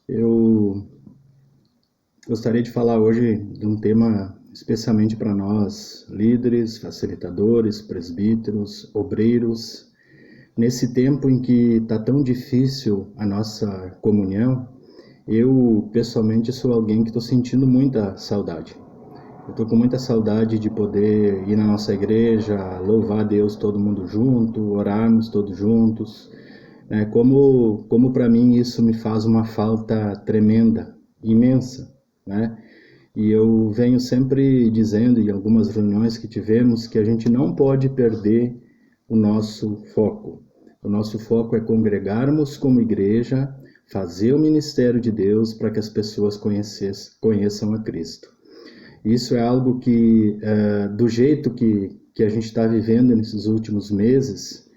Eu gostaria de falar hoje de um tema especialmente para nós, líderes, facilitadores, presbíteros, obreiros. Nesse tempo em que está tão difícil a nossa comunhão, eu pessoalmente sou alguém que estou sentindo muita saudade. Eu estou com muita saudade de poder ir na nossa igreja, louvar a Deus todo mundo junto, orarmos todos juntos. Como para mim isso me faz uma falta tremenda, imensa, né? E eu venho sempre dizendo em algumas reuniões que tivemos que a gente não pode perder o nosso foco. O nosso foco é congregarmos como igreja, fazer o ministério de Deus para que as pessoas conheçam a Cristo. Isso é algo que, do jeito que a gente está vivendo nesses últimos meses,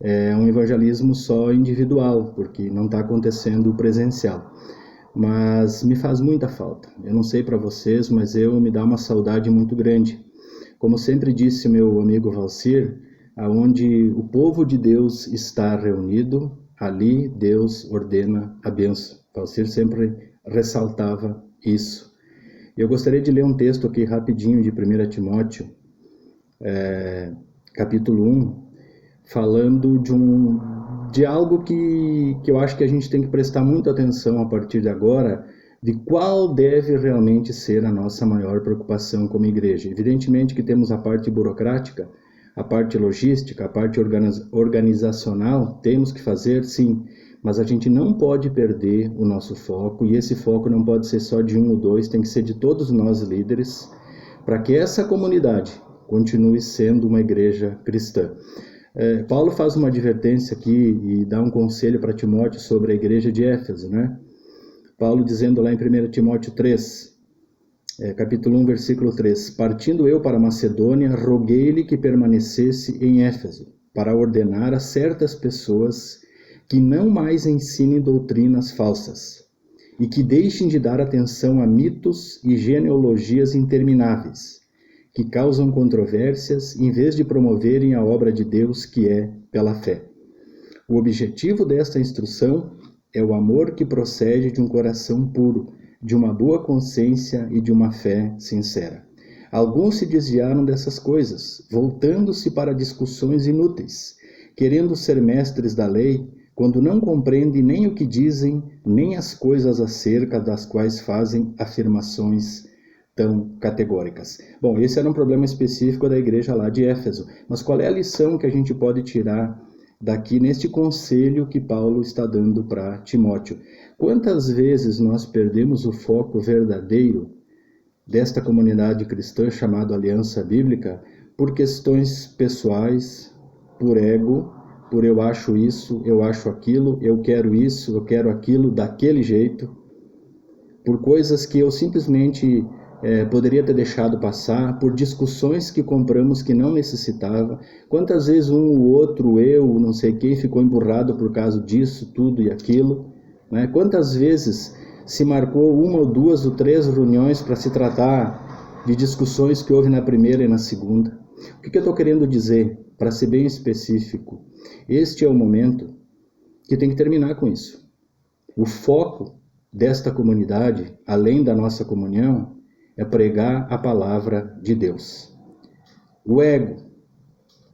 é um evangelismo só individual, porque não está acontecendo presencial. Mas me faz muita falta. Eu não sei para vocês, mas me dá uma saudade muito grande. Como sempre disse meu amigo Valcir, aonde o povo de Deus está reunido, ali Deus ordena a bênção. Valcir sempre ressaltava isso. Eu gostaria de ler um texto aqui rapidinho de 1 Timóteo, capítulo 1, falando de algo que eu acho que a gente tem que prestar muita atenção a partir de agora, de qual deve realmente ser a nossa maior preocupação como igreja. Evidentemente que temos a parte burocrática, a parte logística, a parte organizacional, temos que fazer, sim, mas a gente não pode perder o nosso foco, e esse foco não pode ser só de um ou dois, tem que ser de todos nós líderes, para que essa comunidade continue sendo uma igreja cristã. Paulo faz uma advertência aqui e dá um conselho para Timóteo sobre a igreja de Éfeso, né? Paulo dizendo lá em 1 Timóteo 3, capítulo 1, versículo 3, partindo eu para Macedônia, roguei-lhe que permanecesse em Éfeso, para ordenar a certas pessoas que não mais ensinem doutrinas falsas, e que deixem de dar atenção a mitos e genealogias intermináveis, que causam controvérsias, em vez de promoverem a obra de Deus, que é pela fé. O objetivo desta instrução é o amor que procede de um coração puro, de uma boa consciência e de uma fé sincera. Alguns se desviaram dessas coisas, voltando-se para discussões inúteis, querendo ser mestres da lei, quando não compreendem nem o que dizem, nem as coisas acerca das quais fazem afirmações tão categóricas. Bom, esse era um problema específico da igreja lá de Éfeso, mas qual é a lição que a gente pode tirar daqui neste conselho que Paulo está dando para Timóteo? Quantas vezes nós perdemos o foco verdadeiro desta comunidade cristã chamada Aliança Bíblica por questões pessoais, por ego, por eu acho isso, eu acho aquilo, eu quero isso, eu quero aquilo daquele jeito, por coisas que eu simplesmente poderia ter deixado passar, por discussões que compramos que não necessitava. Quantas vezes um ou outro, eu, não sei quem, ficou emburrado por causa disso, tudo e aquilo, né? Quantas vezes se marcou uma ou duas ou três reuniões para se tratar de discussões que houve na primeira e na segunda. O que eu estou querendo dizer, para ser bem específico? Este é o momento que tem que terminar com isso. O foco desta comunidade, além da nossa comunhão, é pregar a palavra de Deus. O ego,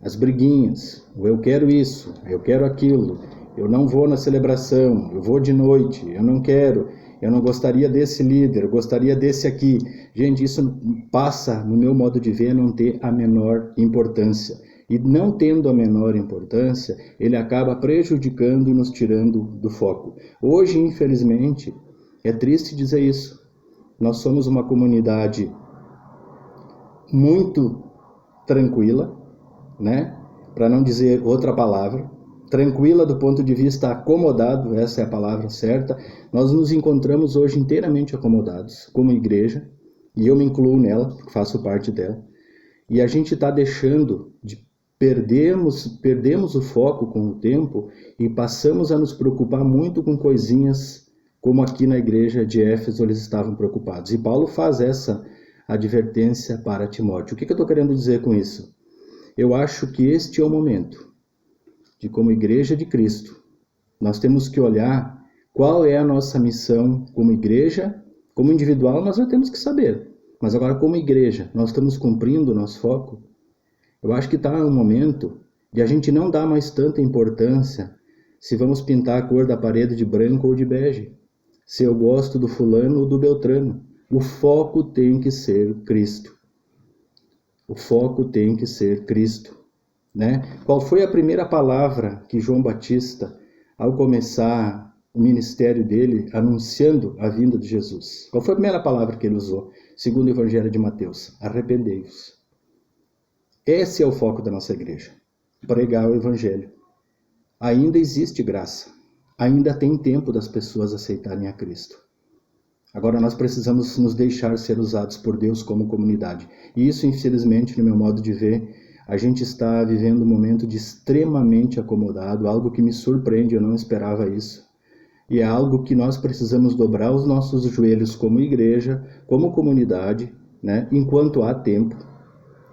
as briguinhas, o eu quero isso, eu quero aquilo, eu não vou na celebração, eu vou de noite, eu não quero, eu não gostaria desse líder, eu gostaria desse aqui. Gente, isso passa, no meu modo de ver, a não ter a menor importância. E não tendo a menor importância, ele acaba prejudicando e nos tirando do foco. Hoje, infelizmente, é triste dizer isso. Nós somos uma comunidade muito tranquila, né? Para não dizer outra palavra. Tranquila do ponto de vista acomodado, essa é a palavra certa. Nós nos encontramos hoje inteiramente acomodados como igreja, e eu me incluo nela, porque faço parte dela. E a gente está deixando de perdemos o foco com o tempo e passamos a nos preocupar muito com coisinhas como aqui na igreja de Éfeso eles estavam preocupados. E Paulo faz essa advertência para Timóteo. O que eu estou querendo dizer com isso? Eu acho que este é o momento de, como igreja de Cristo, nós temos que olhar qual é a nossa missão como igreja. Como individual nós já temos que saber, mas agora como igreja, nós estamos cumprindo o nosso foco? Eu acho que está um momento de a gente não dar mais tanta importância se vamos pintar a cor da parede de branco ou de bege, se eu gosto do fulano ou do beltrano. O foco tem que ser Cristo. O foco tem que ser Cristo, né? Qual foi a primeira palavra que João Batista, ao começar o ministério dele, anunciando a vinda de Jesus? Qual foi a primeira palavra que ele usou? Segundo o Evangelho de Mateus: arrependei-vos. Esse é o foco da nossa igreja, pregar o Evangelho. Ainda existe graça, ainda tem tempo das pessoas aceitarem a Cristo. Agora nós precisamos nos deixar ser usados por Deus como comunidade. E isso, infelizmente, no meu modo de ver, a gente está vivendo um momento de extremamente acomodado, algo que me surpreende, eu não esperava isso. E é algo que nós precisamos dobrar os nossos joelhos como igreja, como comunidade, né? Enquanto há tempo,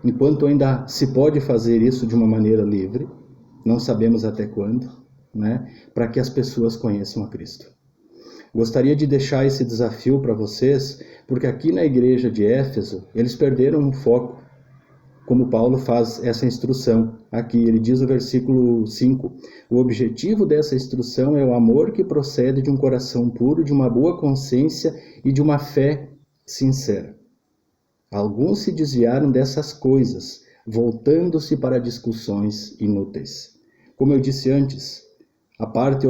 enquanto ainda se pode fazer isso de uma maneira livre, não sabemos até quando, né? Para que as pessoas conheçam a Cristo. Gostaria de deixar esse desafio para vocês, porque aqui na igreja de Éfeso, eles perderam o foco, como Paulo faz essa instrução. Aqui ele diz no versículo 5, o objetivo dessa instrução é o amor que procede de um coração puro, de uma boa consciência e de uma fé sincera. Alguns se desviaram dessas coisas, voltando-se para discussões inúteis. Como eu disse antes, a parte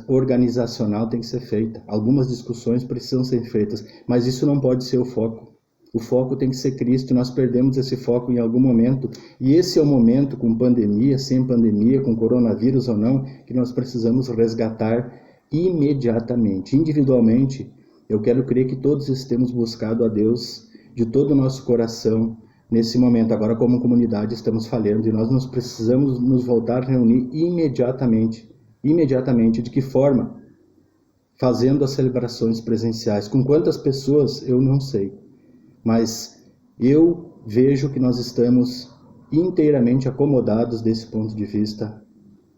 organizacional tem que ser feita. Algumas discussões precisam ser feitas, mas isso não pode ser o foco. O foco tem que ser Cristo. Nós perdemos esse foco em algum momento, e esse é o momento, com pandemia, sem pandemia, com coronavírus ou não, que nós precisamos resgatar imediatamente. Individualmente, eu quero crer que todos temos buscado a Deus de todo o nosso coração nesse momento. Agora, como comunidade, estamos falhando e nós precisamos nos voltar a reunir imediatamente. Imediatamente. De que forma? Fazendo as celebrações presenciais. Com quantas pessoas, eu não sei. Mas eu vejo que nós estamos inteiramente acomodados desse ponto de vista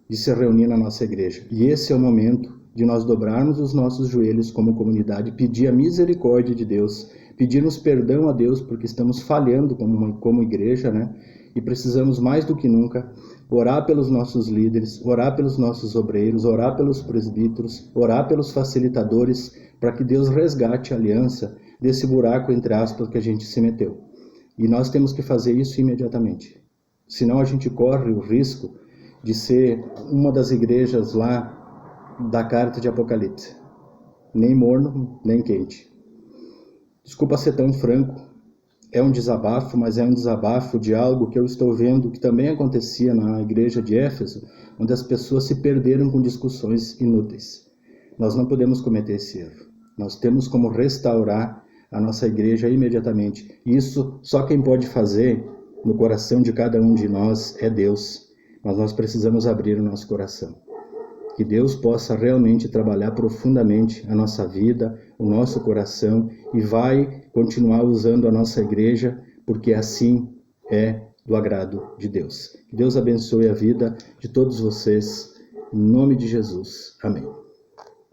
de se reunir na nossa igreja. E esse é o momento de nós dobrarmos os nossos joelhos como comunidade, pedir a misericórdia de Deus, pedirmos perdão a Deus porque estamos falhando como igreja, né? E precisamos mais do que nunca orar pelos nossos líderes, orar pelos nossos obreiros, orar pelos presbíteros, orar pelos facilitadores, para que Deus resgate a aliança desse buraco, entre aspas, que a gente se meteu. E nós temos que fazer isso imediatamente. Senão a gente corre o risco de ser uma das igrejas lá da carta de Apocalipse. Nem morno, nem quente. Desculpa ser tão franco, é um desabafo, mas é um desabafo de algo que eu estou vendo que também acontecia na igreja de Éfeso, onde as pessoas se perderam com discussões inúteis. Nós não podemos cometer esse erro. Nós temos como restaurar a nossa igreja imediatamente. Isso só quem pode fazer no coração de cada um de nós é Deus. Mas nós precisamos abrir o nosso coração. Que Deus possa realmente trabalhar profundamente a nossa vida, o nosso coração, e vai continuar usando a nossa igreja, porque assim é do agrado de Deus. Que Deus abençoe a vida de todos vocês, em nome de Jesus. Amém.